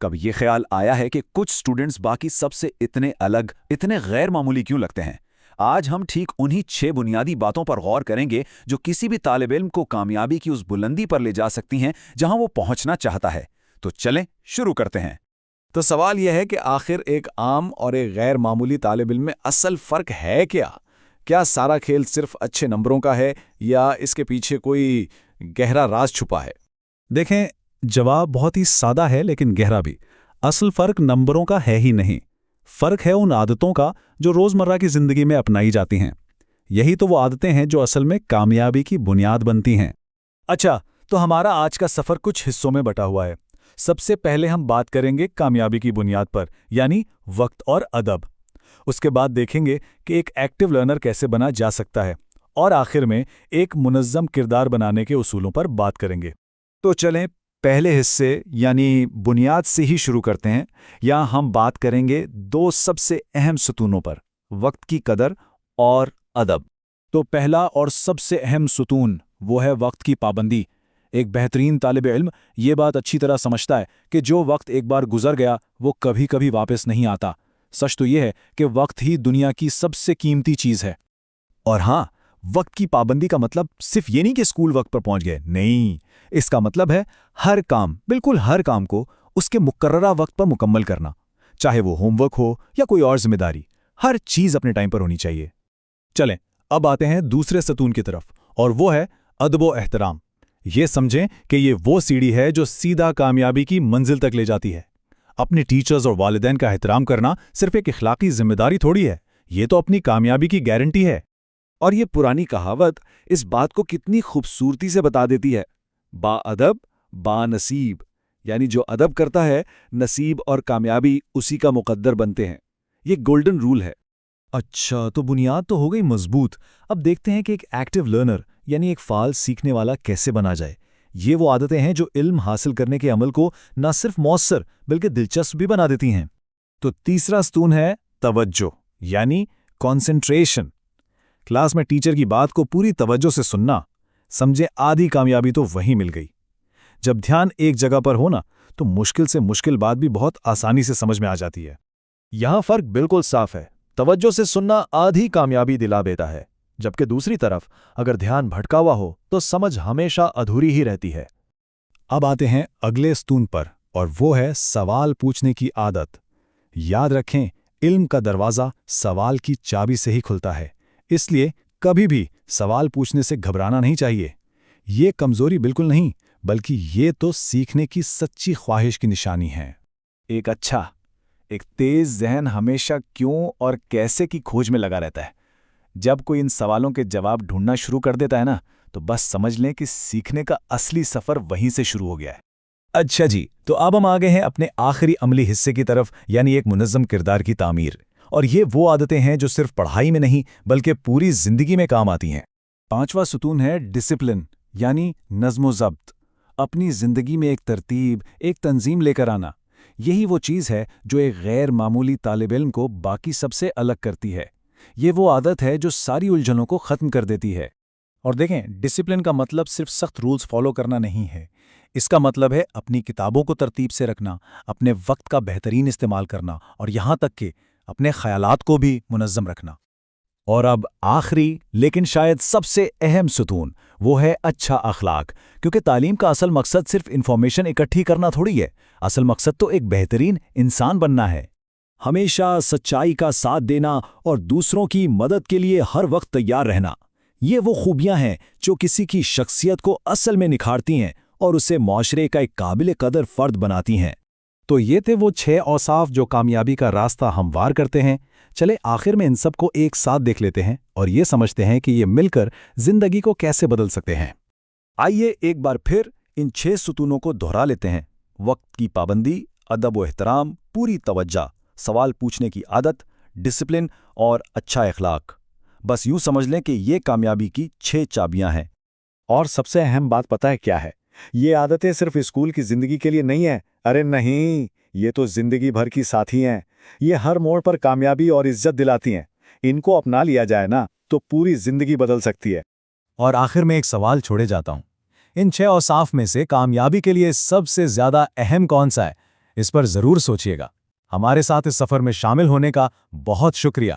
کب یہ خیال آیا ہے کہ کچھ سٹوڈنٹس باقی سب سے اتنے الگ، اتنے غیر معمولی کیوں لگتے ہیں؟ آج ہم ٹھیک انہی 6 بنیادی باتوں پر غور کریں گے جو کسی بھی طالب علم کو کامیابی کی اس بلندی پر لے جا سکتی ہیں جہاں وہ پہنچنا چاہتا ہے۔ تو چلیں شروع کرتے ہیں۔ تو سوال یہ ہے کہ آخر ایک عام اور ایک غیر معمولی طالب علم میں اصل فرق ہے کیا؟ کیا سارا کھیل صرف اچھے نمبروں کا ہے یا اس کے پیچھے کوئی گہرا راز چھپا ہے؟ دیکھیں، جواب بہت ہی سادہ ہے لیکن گہرا بھی۔ اصل فرق نمبروں کا ہے ہی نہیں، فرق ہے ان عادتوں کا جو روزمرہ کی زندگی میں اپنائی جاتی ہیں۔ یہی تو وہ عادتیں ہیں جو اصل میں کامیابی کی بنیاد بنتی ہیں۔ اچھا، تو ہمارا آج کا سفر کچھ حصوں میں بٹا ہوا ہے۔ سب سے پہلے ہم بات کریں گے کامیابی کی بنیاد پر، یعنی وقت اور ادب۔ اس کے بعد دیکھیں گے کہ ایک ایکٹیو لرنر کیسے بنا جا سکتا ہے، اور آخر میں ایک منظم کردار بنانے کے اصولوں پر بات کریں گے۔ تو چلیں پہلے حصے یعنی بنیاد سے ہی شروع کرتے ہیں۔ یہاں ہم بات کریں گے 2 سب سے اہم ستونوں پر، وقت کی قدر اور ادب۔ تو پہلا اور سب سے اہم ستون وہ ہے وقت کی پابندی۔ ایک بہترین طالب علم یہ بات اچھی طرح سمجھتا ہے کہ جو وقت ایک بار گزر گیا وہ کبھی کبھی واپس نہیں آتا۔ سچ تو یہ ہے کہ وقت ہی دنیا کی سب سے قیمتی چیز ہے۔ اور ہاں، وقت کی پابندی کا مطلب صرف یہ نہیں کہ اسکول وقت پر پہنچ گئے، نہیں، اس کا مطلب ہے ہر کام، بالکل ہر کام کو اس کے مقررہ وقت پر مکمل کرنا، چاہے وہ ہوم ورک ہو یا کوئی اور ذمہ داری، ہر چیز اپنے ٹائم پر ہونی چاہیے۔ چلیں اب آتے ہیں دوسرے ستون کی طرف، اور وہ ہے ادب و احترام۔ یہ سمجھیں کہ یہ وہ سیڑھی ہے جو سیدھا کامیابی کی منزل تک لے جاتی ہے۔ اپنے ٹیچرز اور والدین کا احترام کرنا صرف ایک اخلاقی ذمہ داری تھوڑی ہے، یہ تو اپنی کامیابی کی گارنٹی ہے۔ اور یہ پرانی کہاوت اس بات کو کتنی خوبصورتی سے بتا دیتی ہے، با ادب با نصیب، یعنی جو ادب کرتا ہے نصیب اور کامیابی اسی کا مقدر بنتے ہیں۔ یہ گولڈن رول ہے۔ اچھا، تو بنیاد تو ہو گئی مضبوط۔ اب دیکھتے ہیں کہ ایک ایکٹیو لرنر یعنی ایک فعال سیکھنے والا کیسے بنا جائے۔ یہ وہ عادتیں ہیں جو علم حاصل کرنے کے عمل کو نہ صرف مؤثر بلکہ دلچسپ بھی بنا دیتی ہیں۔ تو تیسرا ستون ہے توجہ، یعنی کنسنٹریشن۔ کلاس میں ٹیچر کی بات کو پوری توجہ سے سننا، سمجھے آدھی کامیابی تو وہیں مل گئی۔ جب دھیان ایک جگہ پر ہونا تو مشکل سے مشکل بات بھی بہت آسانی سے سمجھ میں آ جاتی ہے۔ یہاں فرق بالکل صاف ہے، توجہ سے سننا آدھی کامیابی دلا دیتا ہے، جبکہ دوسری طرف اگر دھیان بھٹکا ہوا ہو تو سمجھ ہمیشہ ادھوری ہی رہتی ہے۔ اب آتے ہیں اگلے ستون پر، اور وہ ہے سوال پوچھنے کی عادت۔ یاد رکھیں، علم کا دروازہ سوال کی چابی سے ہی کھلتا ہے، اس لیے کبھی بھی سوال پوچھنے سے گھبرانا نہیں چاہیے۔ یہ کمزوری بالکل نہیں، بلکہ یہ تو سیکھنے کی سچی خواہش کی نشانی ہے۔ ایک تیز ذہن ہمیشہ کیوں اور کیسے کی کھوج میں لگا رہتا ہے۔ جب کوئی ان سوالوں کے جواب ڈھونڈنا شروع کر دیتا ہے نا، تو بس سمجھ لیں کہ سیکھنے کا اصلی سفر وہیں سے شروع ہو گیا ہے۔ اچھا جی، تو اب ہم آگے ہیں اپنے آخری عملی حصے کی طرف، یعنی ایک منظم کردار کی تعمیر۔ اور یہ وہ عادتیں ہیں جو صرف پڑھائی میں نہیں بلکہ پوری زندگی میں کام آتی ہیں۔ 5واں ستون ہے ڈسپلن، یعنی نظم و ضبط۔ اپنی زندگی میں ایک ترتیب، ایک تنظیم لے کر آنا، یہی وہ چیز ہے جو ایک غیر معمولی طالب علم کو باقی سب سے الگ کرتی ہے۔ یہ وہ عادت ہے جو ساری الجھنوں کو ختم کر دیتی ہے۔ اور دیکھیں، ڈسپلن کا مطلب صرف سخت رولز فالو کرنا نہیں ہے، اس کا مطلب ہے اپنی کتابوں کو ترتیب سے رکھنا، اپنے وقت کا بہترین استعمال کرنا، اور یہاں تک کہ اپنے خیالات کو بھی منظم رکھنا۔ اور اب آخری لیکن شاید سب سے اہم ستون وہ ہے اچھا اخلاق، کیونکہ تعلیم کا اصل مقصد صرف انفارمیشن اکٹھی کرنا تھوڑی ہے، اصل مقصد تو ایک بہترین انسان بننا ہے۔ ہمیشہ سچائی کا ساتھ دینا اور دوسروں کی مدد کے لیے ہر وقت تیار رہنا، یہ وہ خوبیاں ہیں جو کسی کی شخصیت کو اصل میں نکھارتی ہیں اور اسے معاشرے کا ایک قابل قدر فرد بناتی ہیں۔ تو یہ تھے وہ 6 اوصاف جو کامیابی کا راستہ ہموار کرتے ہیں۔ چلے آخر میں ان سب کو ایک ساتھ دیکھ لیتے ہیں اور یہ سمجھتے ہیں کہ یہ مل کر زندگی کو کیسے بدل سکتے ہیں۔ آئیے ایک بار پھر ان 6 ستونوں کو دہرا لیتے ہیں۔ وقت کی پابندی، ادب و احترام، پوری توجہ، سوال پوچھنے کی عادت، ڈسپلن اور اچھا اخلاق۔ بس یوں سمجھ لیں کہ یہ کامیابی کی 6 چابیاں ہیں۔ اور سب سے اہم بات پتہ ہے کیا ہے؟ یہ عادتیں صرف اسکول کی زندگی کے لیے نہیں ہیں، ارے نہیں، یہ تو زندگی بھر کی ساتھی ہیں۔ یہ ہر موڑ پر کامیابی اور عزت دلاتی ہیں۔ ان کو اپنا لیا جائے نا تو پوری زندگی بدل سکتی ہے۔ اور آخر میں ایک سوال چھوڑے جاتا ہوں، ان 6 اوصاف میں سے کامیابی کے لیے سب سے زیادہ اہم کون سا ہے؟ اس پر ضرور سوچیے گا۔ ہمارے ساتھ اس سفر میں شامل ہونے کا بہت شکریہ۔